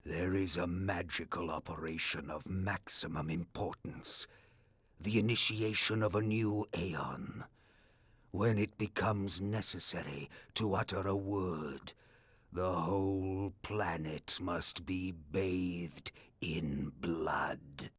There is a magical operation of maximum importance. The initiation of a new aeon. When it becomes necessary to utter a word, the whole planet must be bathed in blood.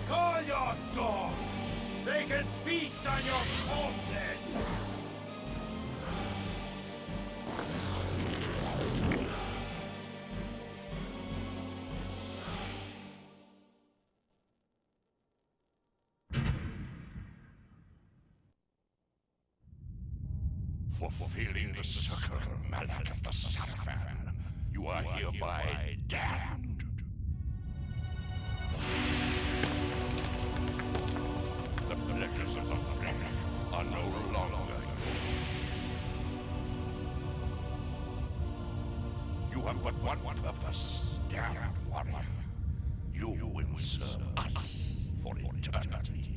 Call your dogs! They can feast on your corpses! Fulfilling the circle mallet of the Sarafan, you are hereby damned. The pleasures of the flesh are no longer yours. You have but one purpose, damned warrior. You will serve us for eternity.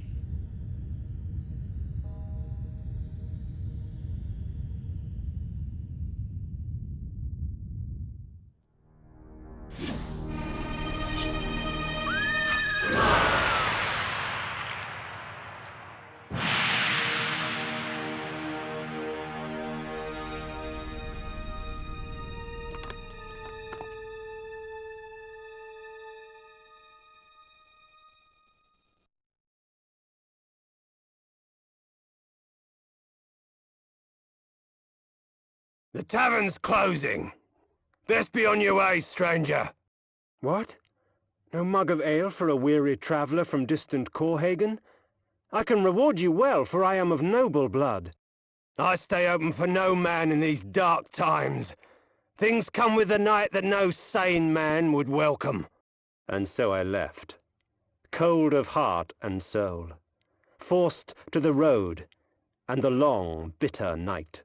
The tavern's closing. Best be on your way, stranger. What? No mug of ale for a weary traveller from distant Corhagen? I can reward you well, for I am of noble blood. I stay open for no man in these dark times. Things come with the night that no sane man would welcome. And so I left, cold of heart and soul, forced to the road and the long, bitter night.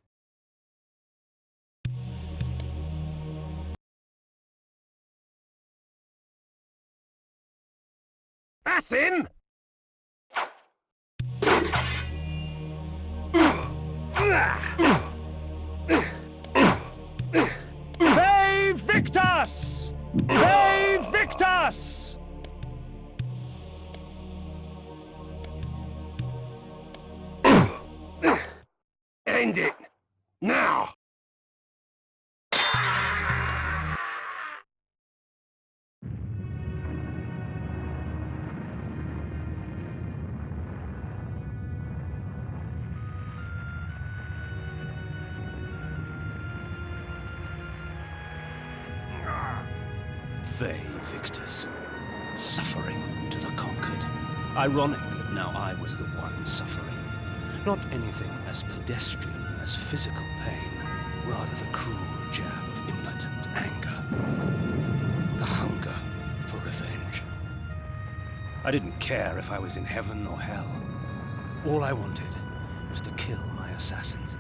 That's him! Save Victus! Save Victus! End it! Now! Vae Victus, suffering to the conquered. Ironic that now I was the one suffering. Not anything as pedestrian as physical pain, rather the cruel jab of impotent anger. The hunger for revenge. I didn't care if I was in heaven or hell. All I wanted was to kill my assassins.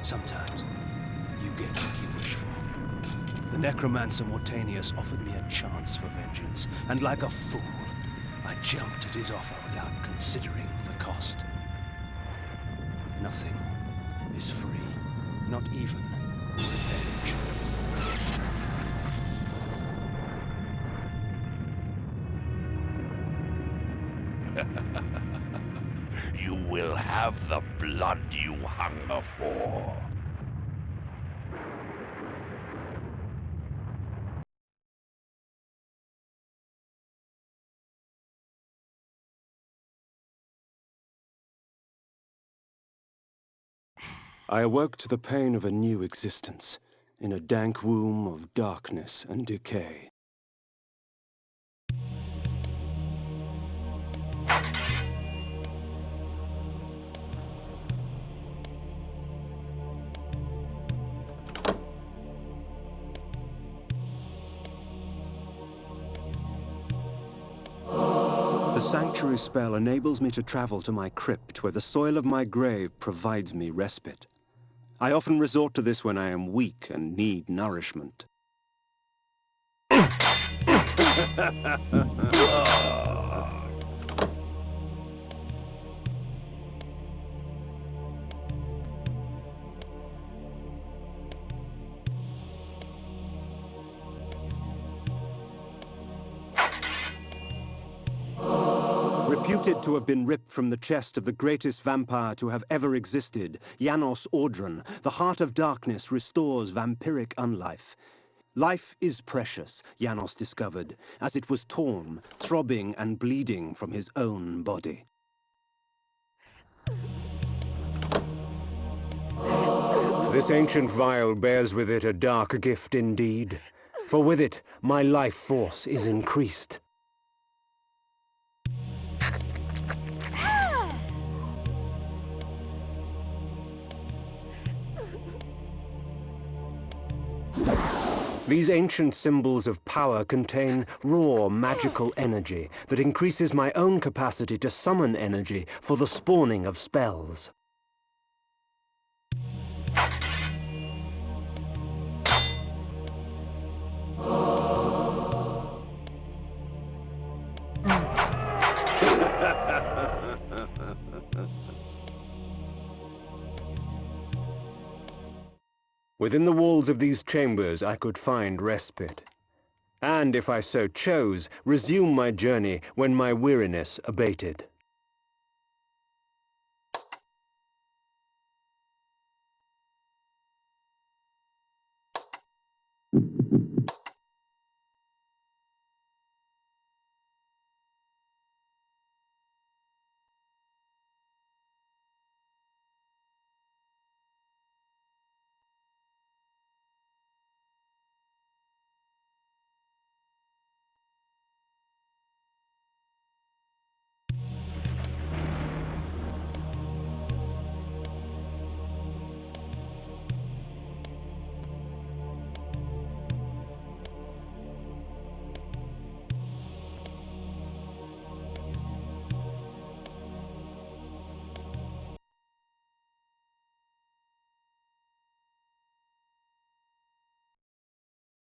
Sometimes you get what you wish for. The necromancer Mortanius offered me a chance for vengeance, and like a fool, I jumped at his offer without considering the cost. Nothing is free, not even revenge. You will have the blood you hunger for. I awoke to the pain of a new existence, in a dank womb of darkness and decay. The sanctuary spell enables me to travel to my crypt, where the soil of my grave provides me respite. I often resort to this when I am weak and need nourishment. Reputed to have been ripped from the chest of the greatest vampire to have ever existed, Janos Audron, the heart of darkness restores vampiric unlife. Life is precious, Janos discovered, as it was torn, throbbing and bleeding from his own body. This ancient vial bears with it a dark gift indeed, for with it my life force is increased. These ancient symbols of power contain raw magical energy that increases my own capacity to summon energy for the spawning of spells. Within the walls of these chambers I could find respite, and if I so chose, resume my journey when my weariness abated.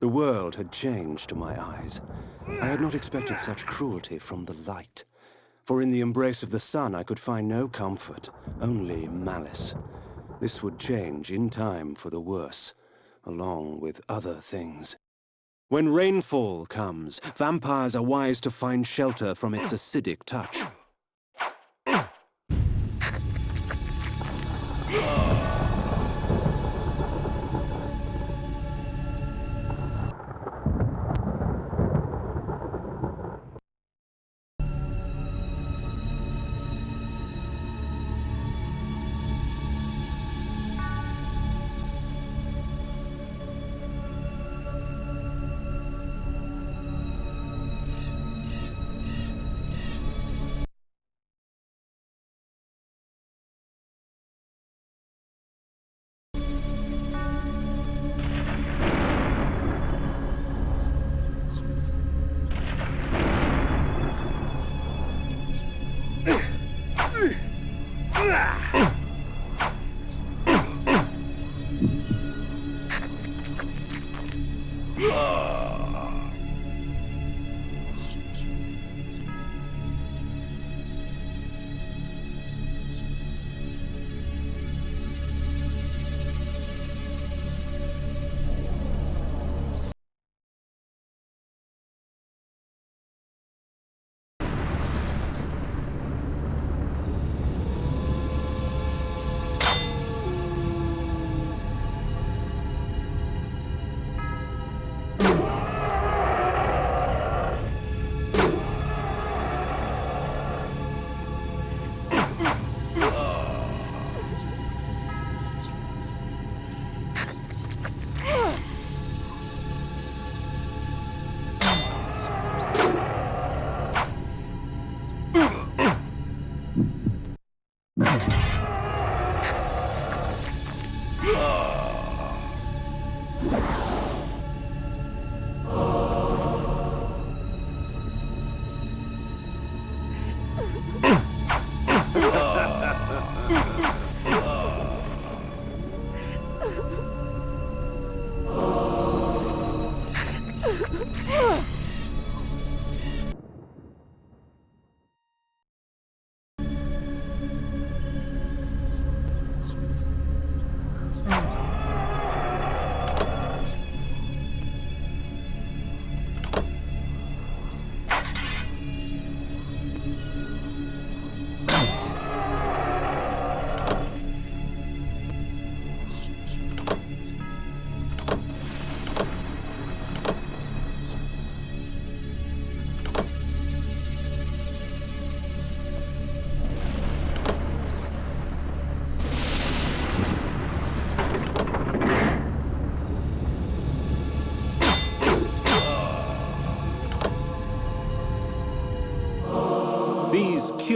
The world had changed to my eyes. I had not expected such cruelty from the light, for in the embrace of the sun I could find no comfort, only malice. This would change in time for the worse, along with other things. When rainfall comes, vampires are wise to find shelter from its acidic touch.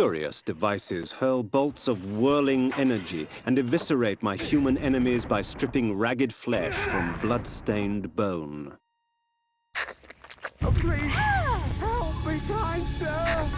curious devices hurl bolts of whirling energy and eviscerate my human enemies by stripping ragged flesh from blood-stained bone. Please, help me, kind sir!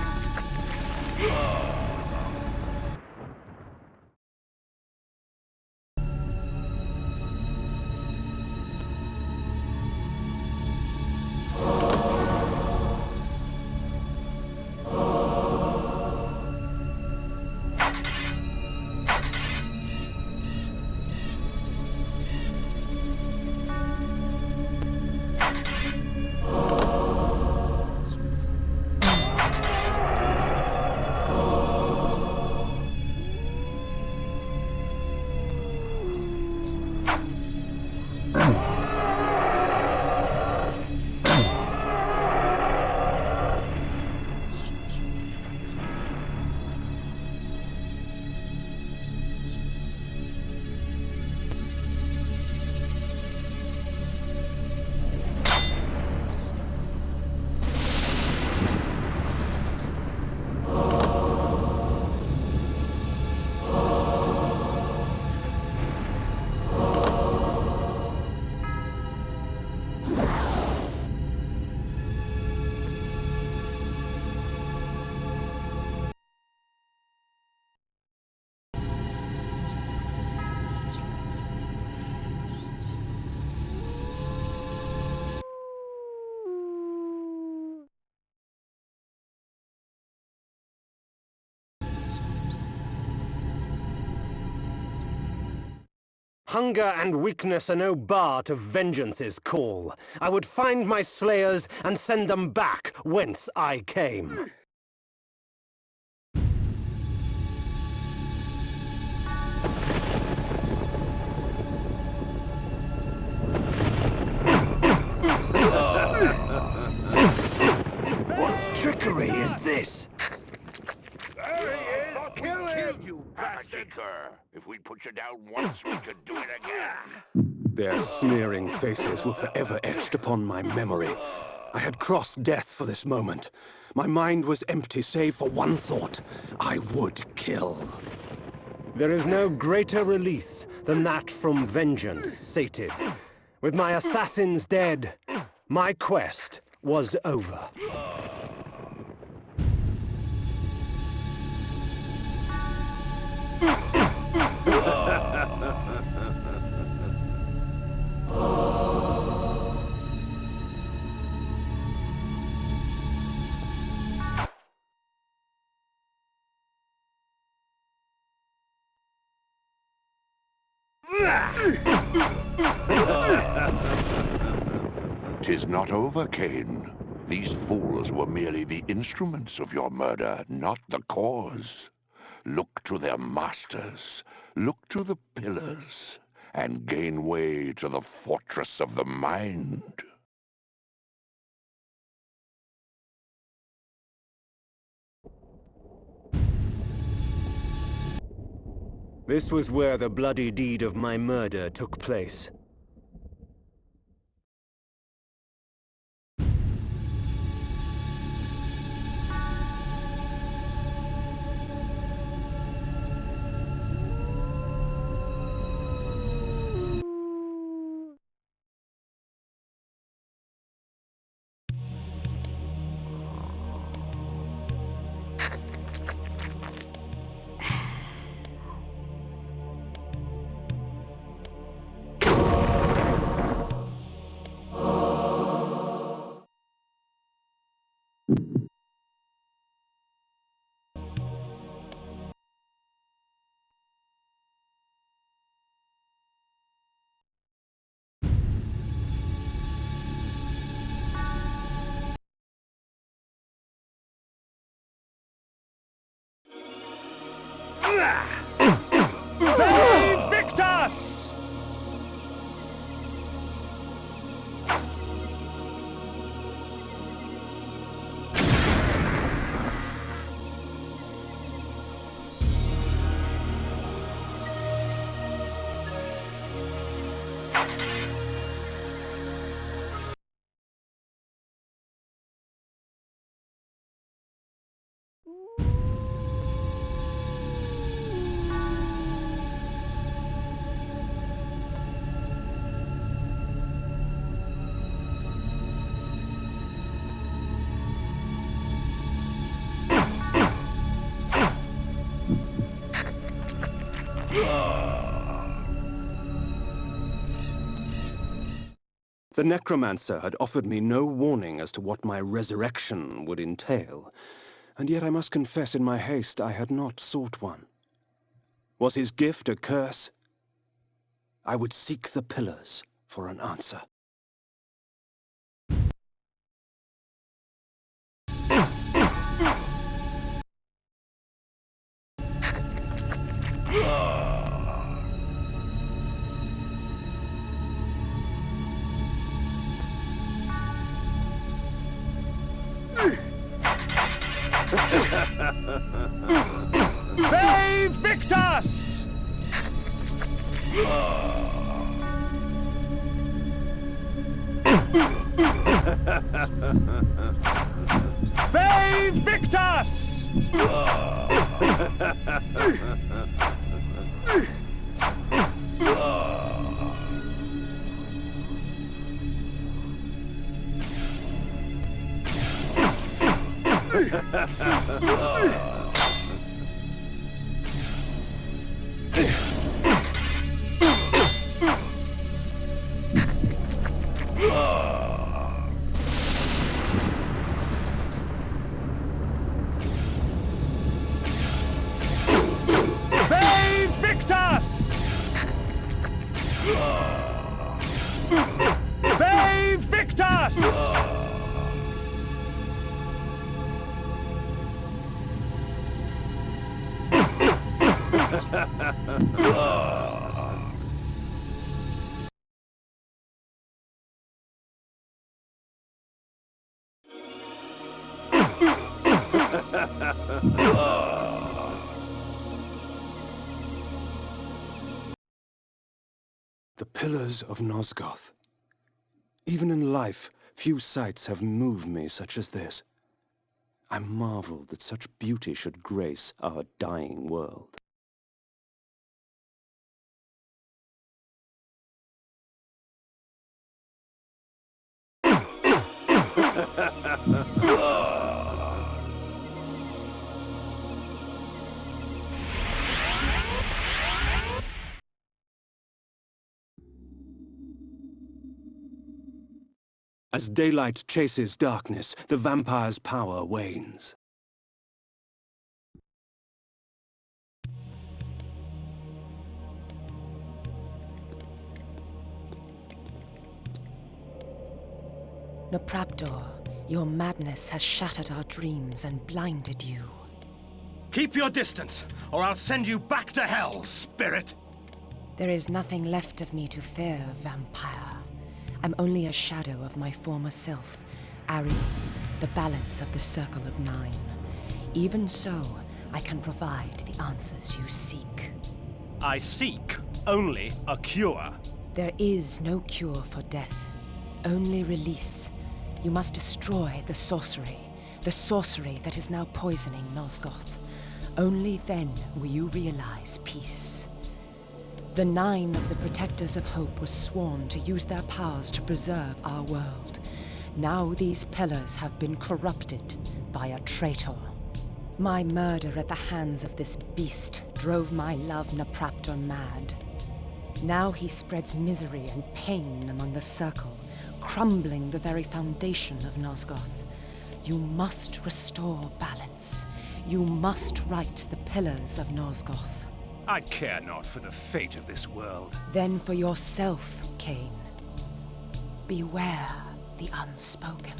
Hunger and weakness are no bar to vengeance's call. I would find my slayers and send them back whence I came. What trickery is this? There he is! Kill him, you bastard! If we put you down once, we could do it again. Their sneering faces were forever etched upon my memory. I had crossed death for this moment. My mind was empty save for one thought. I would kill. There is no greater release than that from vengeance sated. With my assassins dead, my quest was over. "'Tis not over, Kain. These fools were merely the instruments of your murder, not the cause. Look to their masters, look to the pillars, and gain way to the fortress of the mind." This was where the bloody deed of my murder took place. Victor! The necromancer had offered me no warning as to what my resurrection would entail, and yet I must confess in my haste I had not sought one. Was his gift a curse? I would seek the pillars for an answer. Save Victus! Save Victus! Save Victus! Save Victus! The pillars of Nosgoth. Even in life, few sights have moved me such as this. I marvel that such beauty should grace our dying world. As daylight chases darkness, the vampire's power wanes. Nopraptor, your madness has shattered our dreams and blinded you. Keep your distance, or I'll send you back to hell, spirit! There is nothing left of me to fear, vampire. I'm only a shadow of my former self, Ari, the balance of the Circle of Nine. Even so, I can provide the answers you seek. I seek only a cure. There is no cure for death, only release. You must destroy the sorcery that is now poisoning Nosgoth. Only then will you realize peace. The 9 of the Protectors of Hope were sworn to use their powers to preserve our world. Now these pillars have been corrupted by a traitor. My murder at the hands of this beast drove my love Nopraptor mad. Now he spreads misery and pain among the Circle, crumbling the very foundation of Nosgoth. You must restore balance. You must right the pillars of Nosgoth. I care not for the fate of this world. Then for yourself, Kain. Beware the unspoken.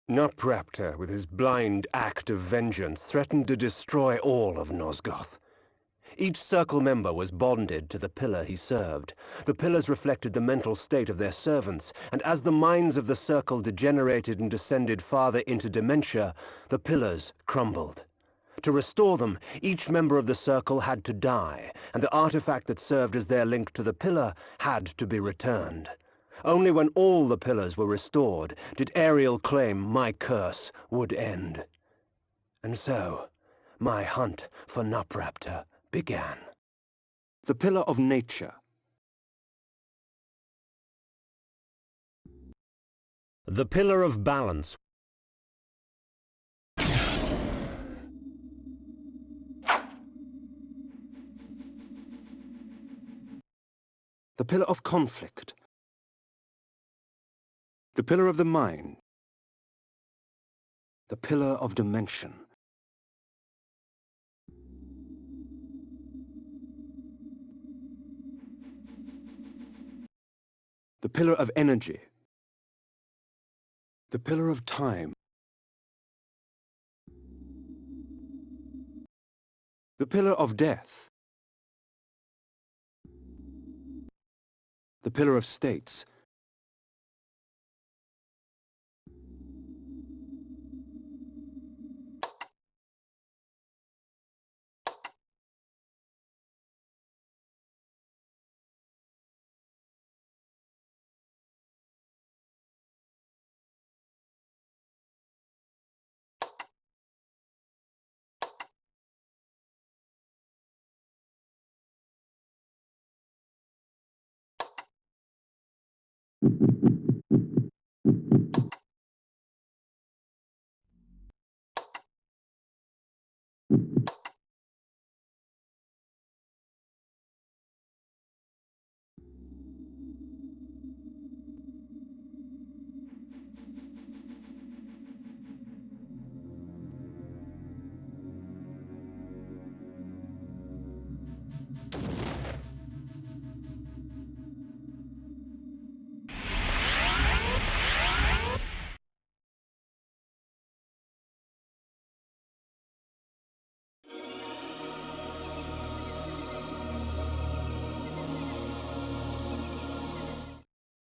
Nopraptor, with his blind act of vengeance, threatened to destroy all of Nosgoth. Each Circle member was bonded to the pillar he served. The pillars reflected the mental state of their servants, and as the minds of the Circle degenerated and descended farther into dementia, the pillars crumbled. To restore them, each member of the Circle had to die, and the artifact that served as their link to the pillar had to be returned. Only when all the pillars were restored did Ariel claim my curse would end. And so, my hunt for Nopraptor began. The pillar of nature. The pillar of balance. The pillar of conflict. The pillar of the mind. The pillar of dimension. The pillar of energy. The pillar of time. The pillar of death. The pillar of states.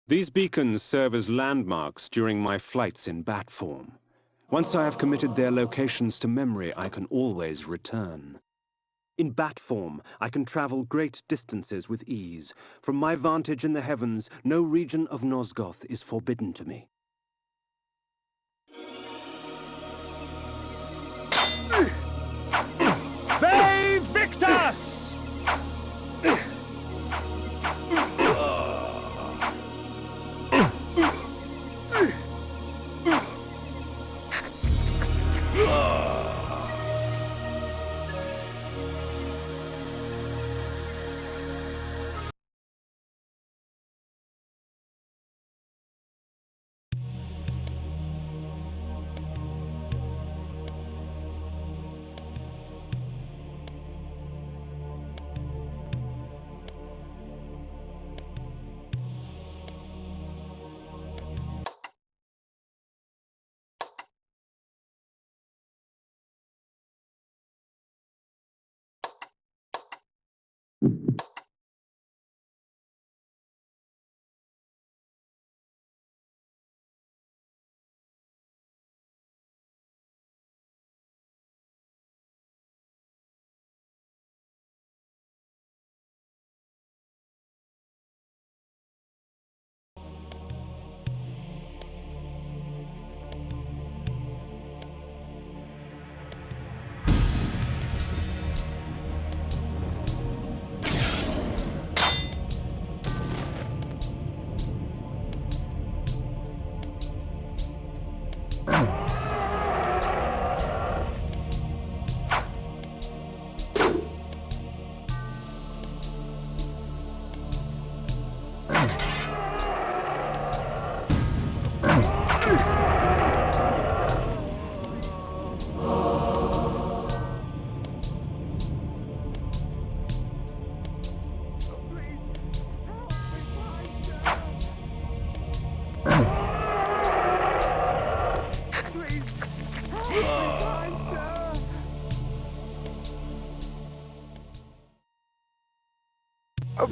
These beacons serve as landmarks during my flights in bat form. Once I have committed their locations to memory, I can always return. In bat form, I can travel great distances with ease. From my vantage in the heavens, no region of Nosgoth is forbidden to me. Ve Victus!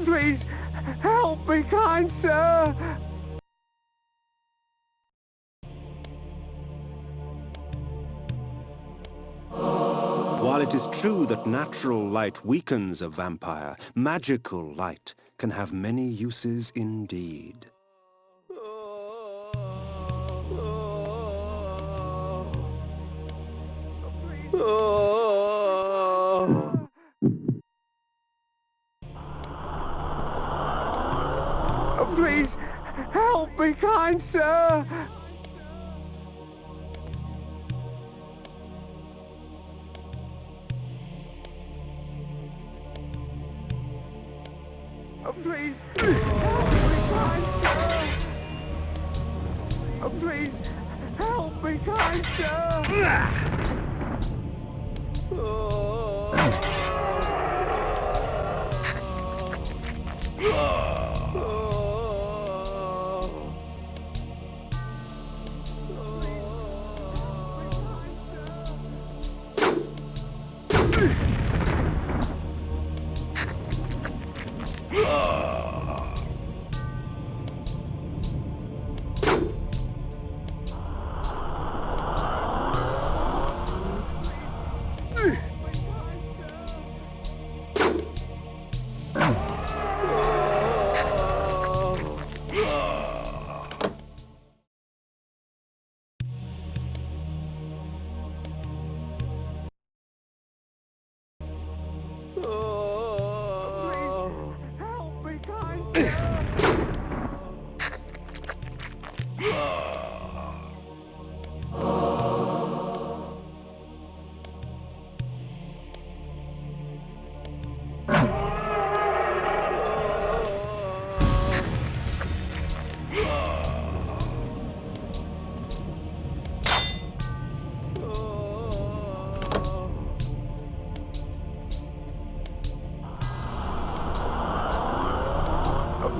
Please, help me, kind sir! While it is true that natural light weakens a vampire, magical light can have many uses indeed. Please, help me, kind sir! kind, sir!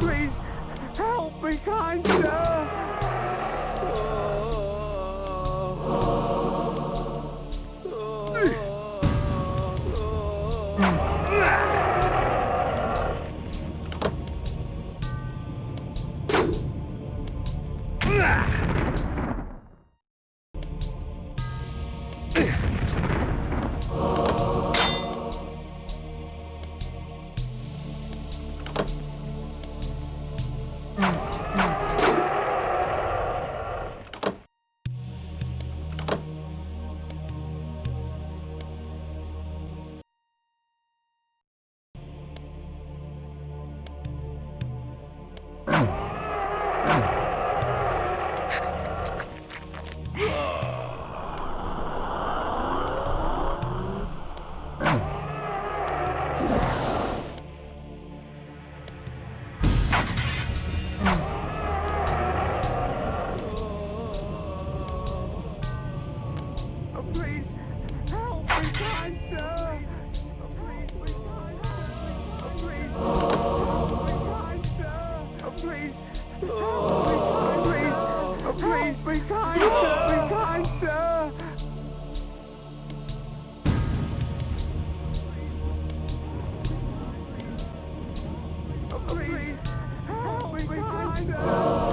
Please, help me, kind sir! Please, help me, kind sir! Please, be kind sir! Please, help me, kind sir! Please, help me, kind please, please, be kind sir! Be kind sir! Please, help me, kind sir!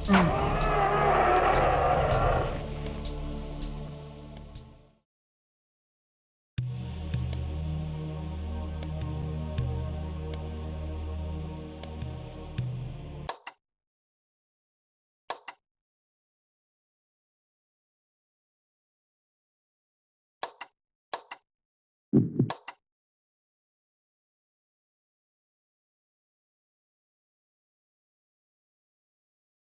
Mm.